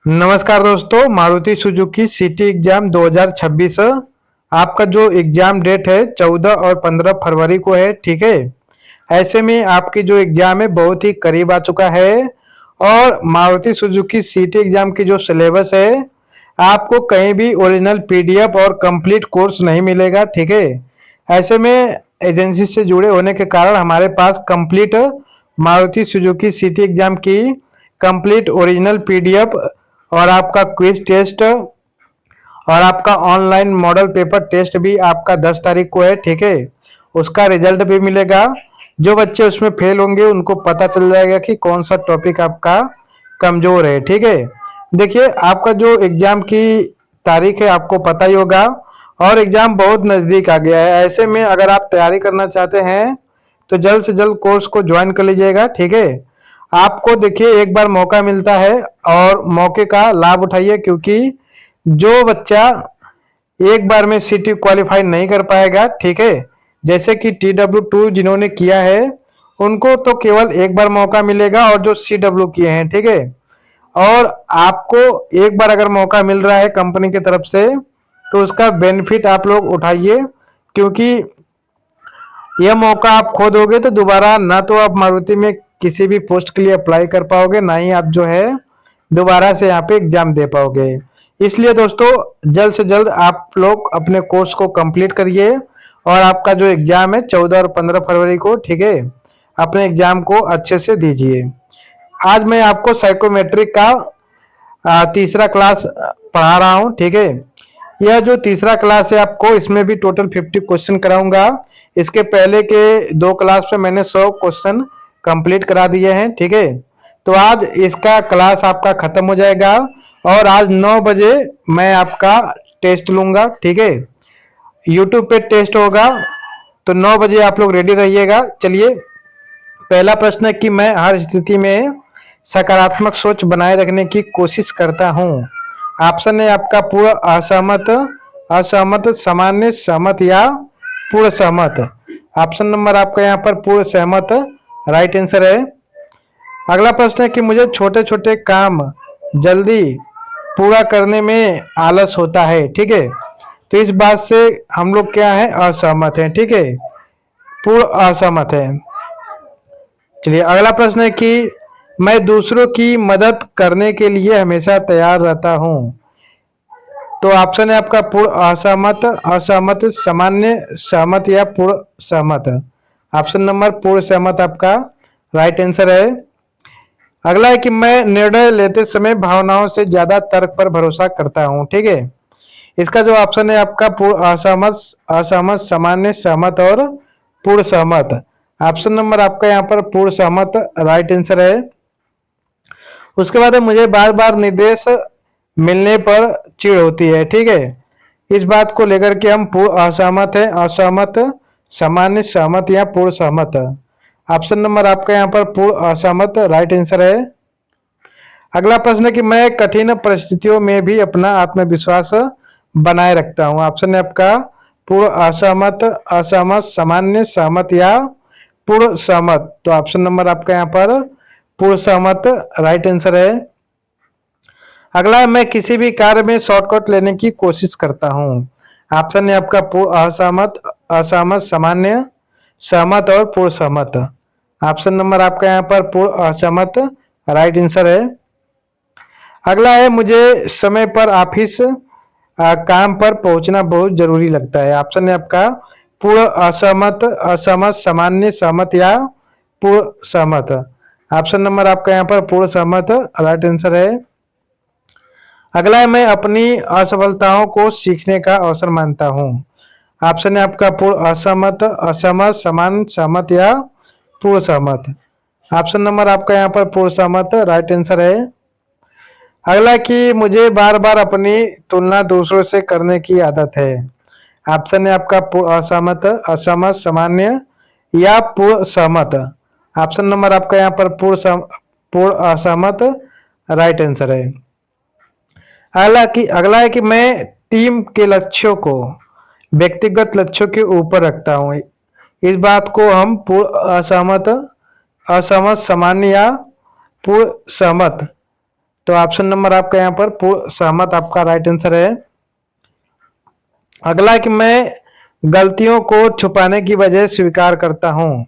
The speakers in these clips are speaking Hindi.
नमस्कार दोस्तों, मारुति सुजुकी सिटी एग्जाम 2026 आपका जो एग्जाम डेट है 14 और 15 फरवरी को है। ठीक है। ऐसे में आपकी जो एग्जाम है बहुत ही करीब आ चुका है और मारुति सुजुकी सिटी एग्जाम की जो सिलेबस है आपको कहीं भी ओरिजिनल पीडीएफ और कंप्लीट कोर्स नहीं मिलेगा। ठीक है। ऐसे में एजेंसी से जुड़े होने के कारण हमारे पास complete Maruti Suzuki city exam की कंप्लीट ओरिजिनल पीडीएफ और आपका क्विज टेस्ट और आपका ऑनलाइन मॉडल पेपर टेस्ट भी आपका 10 तारीख को है। ठीक है। उसका रिजल्ट भी मिलेगा। जो बच्चे उसमें फेल होंगे उनको पता चल जाएगा कि कौन सा टॉपिक आपका कमजोर है। ठीक है। देखिए, आपका जो एग्जाम की तारीख है आपको पता ही होगा और एग्जाम बहुत नजदीक आ गया है। ऐसे में अगर आप तैयारी करना चाहते हैं तो जल्द से जल्द कोर्स को ज्वाइन कर लीजिएगा। ठीक है। आपको देखिए एक बार मौका मिलता है और मौके का लाभ उठाइए, क्योंकि जो बच्चा एक बार में सिटी क्वालिफाई नहीं कर पाएगा, ठीक है, जैसे कि TW2 जिन्होंने किया है उनको तो केवल एक बार मौका मिलेगा और जो CW किए हैं, ठीक है। और आपको एक बार अगर मौका मिल रहा है कंपनी की तरफ से तो उसका बेनिफिट आप लोग उठाइए, क्योंकि यह मौका आप खो दोगे तो दोबारा ना तो आप मारुति में किसी भी पोस्ट के लिए अप्लाई कर पाओगे, ना ही आप जो है दोबारा से यहाँ पे एग्जाम दे पाओगे। इसलिए दोस्तों जल्द से जल्द आप लोग अपने कोर्स को कंप्लीट करिए और आपका जो एग्जाम है 14 और 15 फरवरी को, ठीक है, अपने एग्जाम को अच्छे से दीजिए। आज मैं आपको साइकोमेट्रिक का तीसरा क्लास पढ़ा रहा हूँ। ठीक है। यह जो तीसरा क्लास है आपको इसमें भी टोटल 50 क्वेश्चन कराऊंगा। इसके पहले के दो क्लास पे मैंने 100 क्वेश्चन कंप्लीट करा दिए हैं। ठीक है। तो आज इसका क्लास आपका खत्म हो जाएगा और आज 9 बजे मैं आपका टेस्ट लूंगा। ठीक है। यूट्यूब पे टेस्ट होगा तो 9 बजे आप लोग रेडी रहिएगा। चलिए, पहला प्रश्न है कि मैं हर स्थिति में सकारात्मक सोच बनाए रखने की कोशिश करता हूँ। ऑप्शन है आपका पूर्ण असहमत, असहमत, सामान्य, सहमत या पूर्ण सहमत। ऑप्शन नंबर आपका यहाँ पर पूर्ण सहमत राइट आंसर है। अगला प्रश्न है कि मुझे छोटे छोटे काम जल्दी पूरा करने में आलस होता है। ठीक है। तो इस बात से हम लोग क्या है, असहमत है। ठीक है, पूर्ण असहमत है। चलिए, अगला प्रश्न है कि मैं दूसरों की मदद करने के लिए हमेशा तैयार रहता हूँ। तो ऑप्शन है आपका पूर्ण असहमत, असहमत, सामान्य, सहमत या पूर्ण सहमत। ऑप्शन नंबर पूर्ण सहमत आपका राइट आंसर है। अगला है कि मैं निर्णय लेते समय भावनाओं से ज्यादा तर्क पर भरोसा करता हूँ। ठीक है। इसका जो ऑप्शन है आपका पूर्ण असहमत, असहमत, सामान्य, सहमत और पूर्ण सहमत। ऑप्शन नंबर आपका यहाँ पर पूर्ण सहमत राइट आंसर है। उसके बाद मुझे बार बार निर्देश मिलने पर चिढ़ होती है। ठीक है। इस बात को लेकर के हम पूर्ण असहमत है, असहमत, सामान्य, सहमत या पूर्ण सहमत। ऑप्शन नंबर आपका यहाँ पर पूर्ण असहमत राइट आंसर है। अगला प्रश्न है कि मैं कठिन परिस्थितियों में भी अपना आत्मविश्वास बनाए रखता हूँ। ऑप्शन है आपका पूर्ण असहमत, असहमत, सामान्य, सहमत या पूर्ण सहमत। तो ऑप्शन नंबर आपका यहाँ पर पूर्ण सहमत राइट आंसर है। अगला है मैं किसी भी कार्य में शॉर्टकट लेने की कोशिश करता हूँ। ऑप्शन है आपका पूर्ण असहमत, असहमत, सामान्य, सहमत और पूर्ण सहमत। ऑप्शन नंबर आपका यहाँ पर पूर्ण असहमत राइट आंसर है। अगला है मुझे समय पर ऑफिस काम पर पहुंचना बहुत जरूरी लगता है। ऑप्शन है आपका पूर्ण असहमत, असहमत, सामान्य, सहमत या पूर्ण सहमत। ऑप्शन नंबर आपका यहाँ पर पूर्ण सहमत राइट आंसर है। अगला है मैं अपनी असफलताओं को सीखने का अवसर मानता हूँ। ऑप्शन है आपका पूर्ण असहमत, असहमत, समान, सहमत या पूर्ण सहमत। ऑप्शन नंबर आपका यहाँ पर पूर्ण सहमत राइट आंसर है। अगला कि मुझे बार बार अपनी तुलना दूसरों से करने की आदत है। ऑप्शन है आपका पूर्ण असहमत, असहमत, सामान्य या पूर्ण सहमत। ऑप्शन नंबर आपका यहाँ पर पूर्ण असहमत राइट आंसर है। अगला है कि मैं टीम के लक्ष्यों को व्यक्तिगत लक्ष्यों के ऊपर रखता हूँ। इस बात को हम पूर्ण असहमत, असहमत, सामान्य या पूर्ण सहमत। तो ऑप्शन नंबर आपका यहाँ पर पूर्ण सहमत आपका राइट आंसर है। अगला है कि मैं गलतियों को छुपाने की वजह स्वीकार करता हूँ।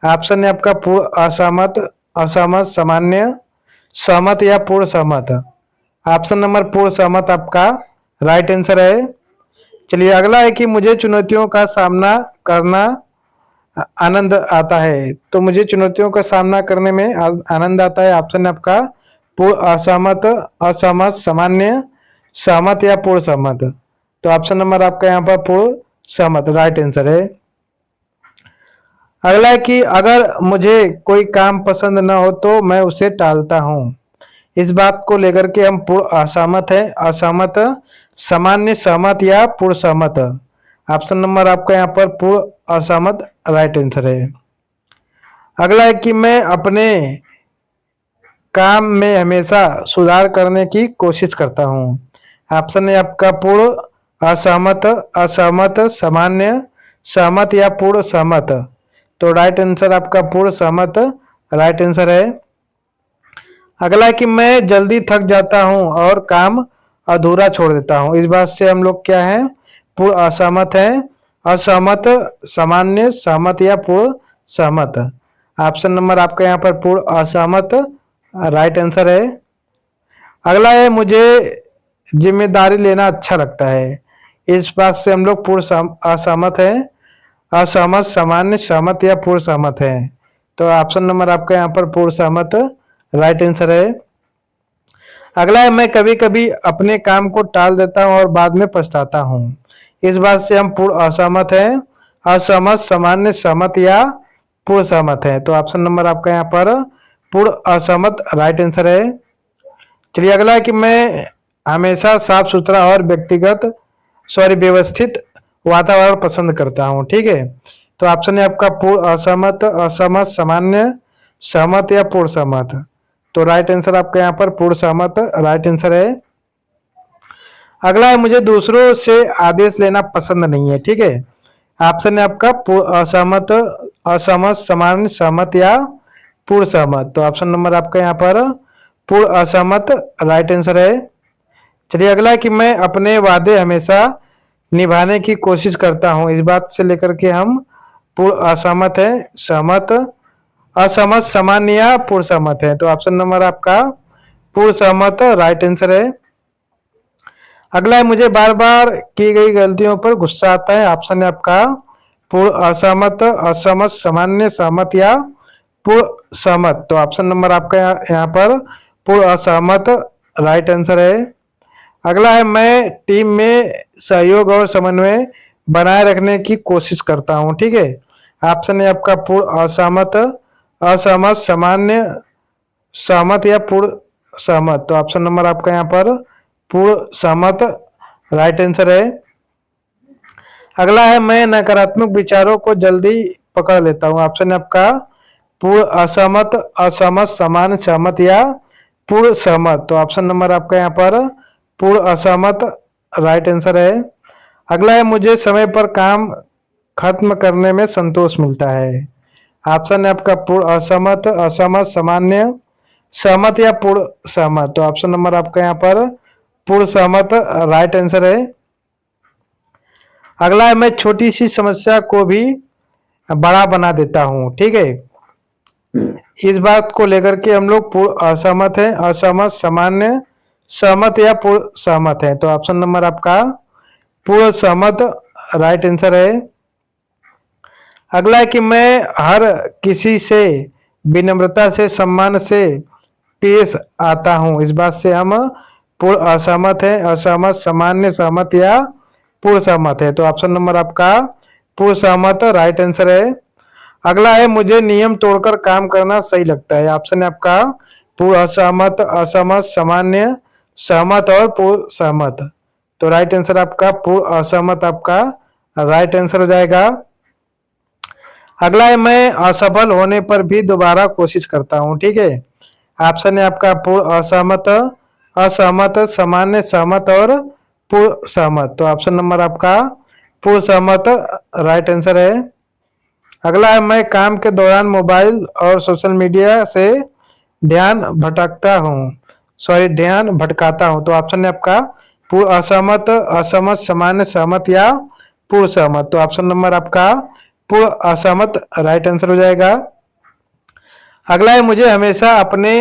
ऑप्शन है आपका पूर्ण असहमत, असहमत, सामान्य, सहमत या पूर्ण सहमत। ऑप्शन नंबर पूर्ण सहमत आपका राइट आंसर है। चलिए अगला है कि मुझे चुनौतियों का सामना करना आनंद आता है। तो मुझे चुनौतियों का सामना करने में आनंद आता है। ऑप्शन आपका पूर्ण असहमत, असहमत, सामान्य, सहमत या पूर्ण सहमत। तो ऑप्शन नंबर आपका यहाँ पर पूर्ण सहमत राइट आंसर है। अगला है कि अगर मुझे कोई काम पसंद न हो तो मैं उसे टालता हूँ। इस बात को लेकर के हम पूर्ण असहमत है, असहमत, सामान्य, सहमत या पूर्ण सहमत। ऑप्शन नंबर आपका यहाँ पर पूर्ण असहमत राइट आंसर है। अगला है कि मैं अपने काम में हमेशा सुधार करने की कोशिश करता हूँ। ऑप्शन है आपका पूर्ण असहमत, असहमत, सामान्य, सहमत या पूर्ण सहमत। तो राइट आंसर आपका पूर्ण सहमत राइट आंसर है। अगला है कि मैं जल्दी थक जाता हूं और काम अधूरा छोड़ देता हूं। इस बात से हम लोग क्या है पूर्ण असहमत है, असहमत, सामान्य, सहमत या पूर्ण सहमत। ऑप्शन नंबर आपका यहाँ पर पूर्ण असहमत राइट आंसर है। अगला है मुझे जिम्मेदारी लेना अच्छा लगता है। इस बात से हम लोग पूर्ण असहमत है, असहमत, सामान्य, सहमत या पूर्ण सहमत है। तो ऑप्शन नंबर आपका यहाँ पर पूर्ण सहमत राइट आंसर है। अगला है मैं कभी कभी अपने काम को टाल देता हूँ और बाद में पछताता हूँ। इस बात से हम पूर्ण असहमत है, असहमत, सामान्य, सहमत या पूर्ण सहमत है। तो ऑप्शन नंबर आपका यहाँ पर पूर्ण असहमत राइट आंसर है। चलिए अगला है कि मैं हमेशा साफ सुथरा और व्यवस्थित वातावरण पसंद करता हूँ। ठीक है, तो ऑप्शन है आपका पूर्ण असहमत, असहमत, सामान्य, सहमत या पूर्ण सहमत। तो राइट आंसर आपका यहाँ पर पूर्ण सहमत राइट आंसर है। अगला है मुझे दूसरों से आदेश लेना पसंद नहीं है। ठीक है, ऑप्शन है आपका असहमत, असहमत, सामान्य, सहमत या पूर्ण सहमत। तो ऑप्शन नंबर आपका यहाँ पर पूर्ण असहमत राइट आंसर है। चलिए अगला है कि मैं अपने वादे हमेशा निभाने की कोशिश करता हूं। इस बात से लेकर के हम पूर्ण असहमत है, सहमत, असहमत, सामान्य या पूर्ण सहमत है। तो ऑप्शन नंबर आपका पूर्ण सहमत राइट आंसर है। अगला है मुझे बार बार की गई गलतियों पर गुस्सा आता है। ऑप्शन है आपका पूर्ण असहमत, असहमत, सामान्य, सहमत या पूर्ण सहमत। तो ऑप्शन नंबर आपका यहाँ पर पूर्ण असहमत राइट आंसर है। अगला है मैं टीम में सहयोग और समन्वय बनाए रखने की कोशिश करता हूं। ठीक है, ऑप्शन है आपका पूर्ण असहमत, असहमत, सामान्य, सहमत या पूर्ण सहमत। तो ऑप्शन नंबर आपका यहाँ पर पूर्ण सहमत राइट आंसर है। अगला है मैं नकारात्मक विचारों को जल्दी पकड़ लेता हूँ। ऑप्शन है आपका पूर्ण असहमत, असहमत, सामान्य, सहमत या पूर्ण सहमत। तो ऑप्शन नंबर आपका यहाँ पर पूर्ण असहमत राइट आंसर है। अगला है मुझे समय पर काम खत्म करने में संतोष मिलता है। ऑप्शन है आपका पूर्ण असहमत, असहमत, सामान्य, सहमत या पूर्ण सहमत। तो ऑप्शन नंबर आपका यहाँ पर पूर्ण सहमत राइट आंसर है। अगला है मैं छोटी सी समस्या को भी बड़ा बना देता हूँ। ठीक है, इस बात को लेकर के हम लोग पूर्ण असहमत है, असहमत, सामान्य, सहमत या पूर्ण सहमत है। तो ऑप्शन नंबर आपका पूर्ण सहमत राइट आंसर है। अगला है कि मैं हर किसी से विनम्रता से, सम्मान से पेश आता हूं। इस बात से हम पूर्ण असहमत है, असहमत, सामान्य, सहमत या पूर्ण सहमत है। तो ऑप्शन नंबर आपका पूर्ण सहमत राइट आंसर है। अगला है मुझे नियम तोड़कर काम करना सही लगता है। ऑप्शन है आपका पूर्ण असहमत, असहमत, सामान्य, सहमत और पूर्ण सहमत। तो राइट आंसर आपका पूर्ण असहमत आपका राइट आंसर हो जाएगा। अगला है मैं असफल होने पर भी दोबारा कोशिश करता हूं। ठीक है, ऑप्शन है आपका पूर्ण असहमत, असहमत, सामान्य, सहमत और पूर्ण सहमत। तो ऑप्शन नंबर आपका पूर्ण सहमत राइट आंसर है। अगला है मैं काम के दौरान मोबाइल और सोशल मीडिया से ध्यान भटकता हूँ। सॉरी ध्यान भटकाता हूं। तो ऑप्शन है आपका पूर्ण असहमत, असहमत, सामान्य, सहमत या पूर्ण सहमत। तो ऑप्शन नंबर आपका पूर्ण असहमत राइट आंसर हो जाएगा। अगला है मुझे हमेशा अपने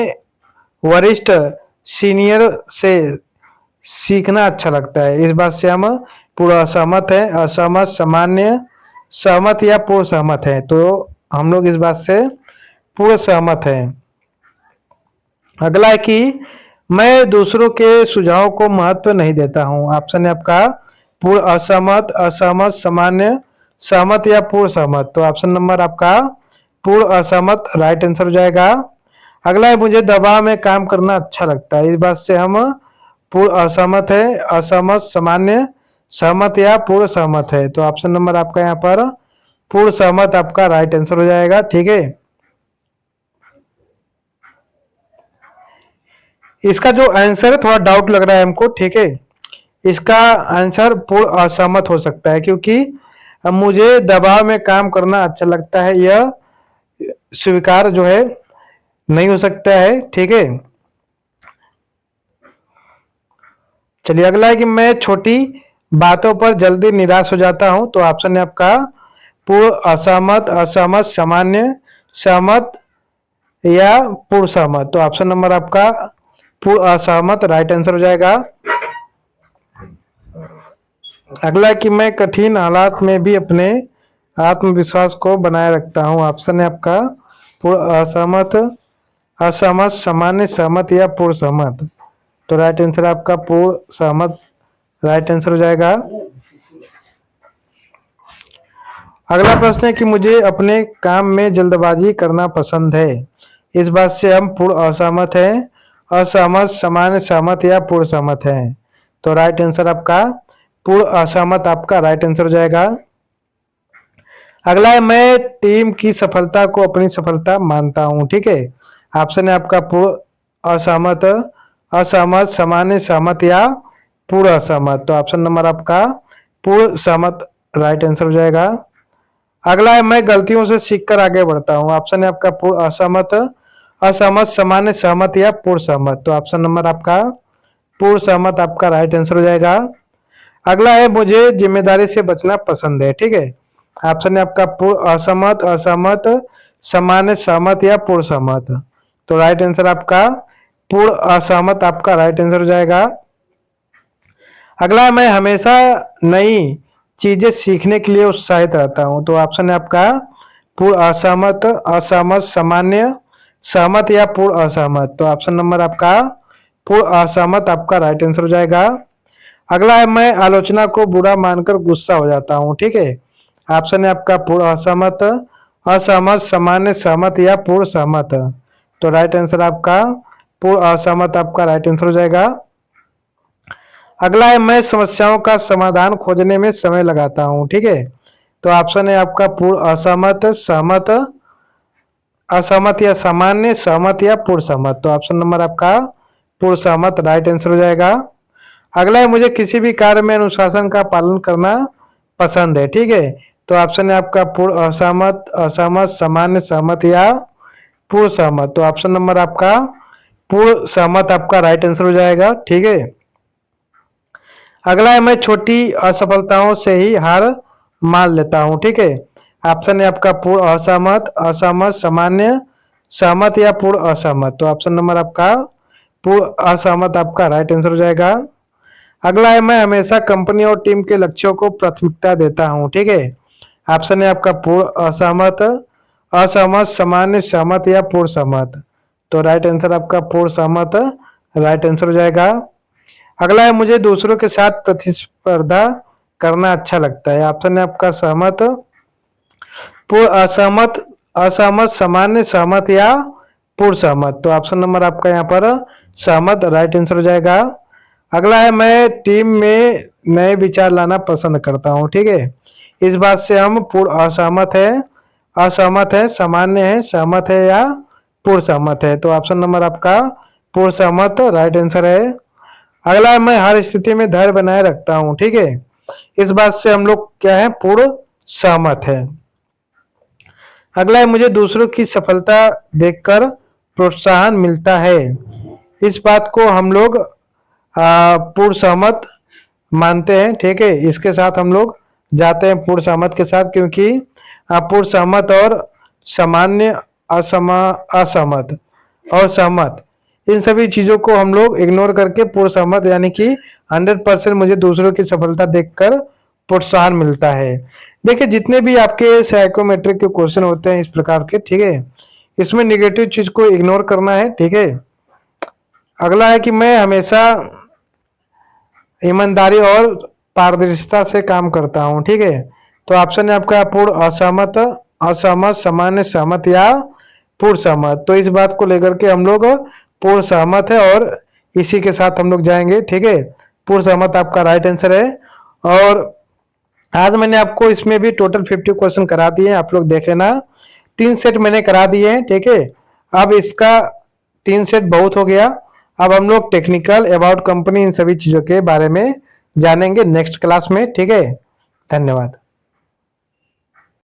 वरिष्ठ सीनियर से सीखना अच्छा लगता है। इस बात से हम पूर्ण असहमत है, असहमत, सामान्य, सहमत या पूर्ण सहमत है। तो हम लोग इस बात से पूर्ण सहमत है। अगला है कि मैं दूसरों के सुझावों को महत्व नहीं देता हूं। ऑप्शन है आपका पूर्ण असहमत, असहमत, सामान्य, सहमत या पूर्ण सहमत। तो ऑप्शन नंबर आपका पूर्ण असहमत राइट आंसर हो जाएगा। अगला है मुझे दबाव में काम करना अच्छा लगता है। इस बात से हम पूर्ण असहमत है, असहमत, सामान्य, सहमत या पूर्ण सहमत है। तो ऑप्शन नंबर आपका यहाँ पर पूर्ण सहमत आपका राइट आंसर हो जाएगा। ठीक है, इसका जो आंसर है थोड़ा डाउट लग रहा है हमको। ठीक है, इसका आंसर पूर्ण असहमत हो सकता है, क्योंकि मुझे दबाव में काम करना अच्छा लगता है यह स्वीकार जो है नहीं हो सकता है। ठीक है, चलिए अगला है कि मैं छोटी बातों पर जल्दी निराश हो जाता हूं। तो ऑप्शन है आपका पूर्ण असहमत, असहमत, सामान्य, सहमत या पूर्ण सहमत। तो ऑप्शन नंबर आपका पूर्ण असहमत राइट आंसर हो जाएगा। अगला है कि मैं कठिन हालात में भी अपने आत्मविश्वास को बनाए रखता हूं। ऑप्शन है आपका पूर्ण असहमत, असहमत, सामान्य, सहमत या पूर्ण सहमत। तो राइट आंसर आपका पूर्ण सहमत राइट आंसर हो जाएगा। अगला प्रश्न है कि मुझे अपने काम में जल्दबाजी करना पसंद है। इस बात से हम पूर्ण असहमत है, असहमत, सामान्य, सहमत या पूर्ण सहमत है। तो राइट आंसर आपका पूर्ण असहमत आपका राइट आंसर हो जाएगा। अगला है मैं टीम की सफलता को अपनी सफलता मानता हूं। ठीक है, ऑप्शन है आपका पूर्ण असहमत, असहमत, सामान्य, सहमत या पूर्ण असहमत। तो ऑप्शन नंबर आपका पूर्ण सहमत राइट आंसर हो जाएगा। अगला है मैं गलतियों से सीखकर आगे बढ़ता हूं। ऑप्शन है आपका पूर्ण असहमत, असहमत, सामान्य, सहमत या पूर्ण सहमत। तो ऑप्शन नंबर आपका पूर्ण सहमत आपका राइट आंसर हो जाएगा। अगला है मुझे जिम्मेदारी से बचना पसंद है। ठीक है, ऑप्शन है आपका पूर्ण असहमत, असहमत, सामान्य, सहमत या पूर्ण सहमत। तो राइट आंसर आपका पूर्ण असहमत आपका राइट आंसर हो जाएगा। अगला मैं हमेशा नई चीजें सीखने के लिए उत्साहित रहता हूं। तो ऑप्शन है आपका पूर्ण असहमत, असहमत, सामान्य, सहमत या पूर्ण असहमत। तो ऑप्शन नंबर आपका पूर्ण असहमत आपका राइट आंसर हो जाएगा। अगला है मैं आलोचना को बुरा मानकर गुस्सा हो जाता हूं। ठीक है, ऑप्शन है आपका पूर्ण असहमत, असहमत, सामान्य, सहमत या पूर्ण सहमत। तो राइट आंसर आपका पूर्ण असहमत आपका राइट आंसर हो जाएगा। अगला है मैं समस्याओं का समाधान खोजने में समय लगाता हूं। ठीक है, तो ऑप्शन है आपका पूर्ण असहमत, सहमत, असहमत या सामान्य, सहमत या पूर्ण सहमत। तो ऑप्शन नंबर आपका पूर्ण सहमत राइट आंसर हो जाएगा। अगला है मुझे किसी भी कार्य में अनुशासन का पालन करना पसंद है। ठीक है, तो ऑप्शन है आपका पूर्ण असहमत, असहमत, सामान्य, सहमत या पूर्ण सहमत। तो ऑप्शन नंबर आपका पूर्ण सहमत आपका राइट आंसर हो जाएगा। ठीक है, अगला है मैं छोटी असफलताओं से ही हार मान लेता हूं। ठीक है, ऑप्शन है आपका पूर्ण असहमत, असहमत, सामान्य, सहमत या पूर्ण असहमत। तो ऑप्शन नंबर आपका पूर्ण असहमत आपका राइट आंसर हो जाएगा। अगला है मैं हमेशा कंपनी और टीम के लक्ष्यों को प्राथमिकता देता हूं। ठीक है, ऑप्शन है आपका पूर्ण असहमत, असहमत, सामान्य, सहमत या पूर्ण सहमत। तो राइट आंसर आपका पूर्ण सहमत राइट आंसर हो जाएगा। अगला है मुझे दूसरों के साथ प्रतिस्पर्धा करना अच्छा लगता है। ऑप्शन है आपका सहमत, पूर्ण असहमत, असहमत, सामान्य, सहमत या पूर्ण सहमत। तो ऑप्शन नंबर आपका यहाँ पर सहमत राइट आंसर हो जाएगा। अगला है मैं टीम में नए विचार लाना पसंद करता हूँ। ठीक है, इस बात से हम पूर्ण असहमत है, असहमत है, सामान्य है, सहमत है या पूर्ण सहमत है। तो ऑप्शन नंबर आपका पूर्ण सहमत राइट आंसर है। अगला है मैं हर स्थिति में धैर्य बनाए रखता हूं। ठीक है, इस बात से हम लोग क्या है पूर्ण सहमत है। अगला है मुझे दूसरों की सफलता देखकर प्रोत्साहन मिलता है। इस बात को हम लोग पूर्ण सहमत मानते हैं, ठीक है। इसके साथ हम लोग जाते हैं पूर्ण सहमत के साथ, क्योंकि पूर्ण सहमत और सामान्य असहमत और सहमत, इन सभी चीजों को हम लोग इग्नोर करके पूर्ण सहमत यानी कि 100% मुझे दूसरों की सफलता देखकर प्रोत्साहन मिलता है। देखिए जितने भी आपके साइकोमेट्रिक के क्वेश्चन होते हैं इस प्रकार के, ठीक है, इसमें निगेटिव चीज को इग्नोर करना है, ठीक है। अगला है कि मैं हमेशा ईमानदारी और पारदर्शिता से काम करता हूं, ठीक है। तो ऑप्शन है आपका पूर्ण असहमत, असहमत, सामान्य सहमत या पूर्ण सहमत। तो इस बात को लेकर के हम लोग पूर्ण सहमत है और इसी के साथ हम लोग जाएंगे, ठीक है। पूर्ण सहमत आपका राइट आंसर है। और आज मैंने आपको इसमें भी टोटल 50 क्वेश्चन करा दिए हैं, आप लोग देख लेना। 3 सेट मैंने करा दिए हैं, ठीक है। अब इसका 3 सेट बहुत हो गया। अब हम लोग टेक्निकल, अबाउट कंपनी, इन सभी चीजों के बारे में जानेंगे नेक्स्ट क्लास में, ठीक है। धन्यवाद।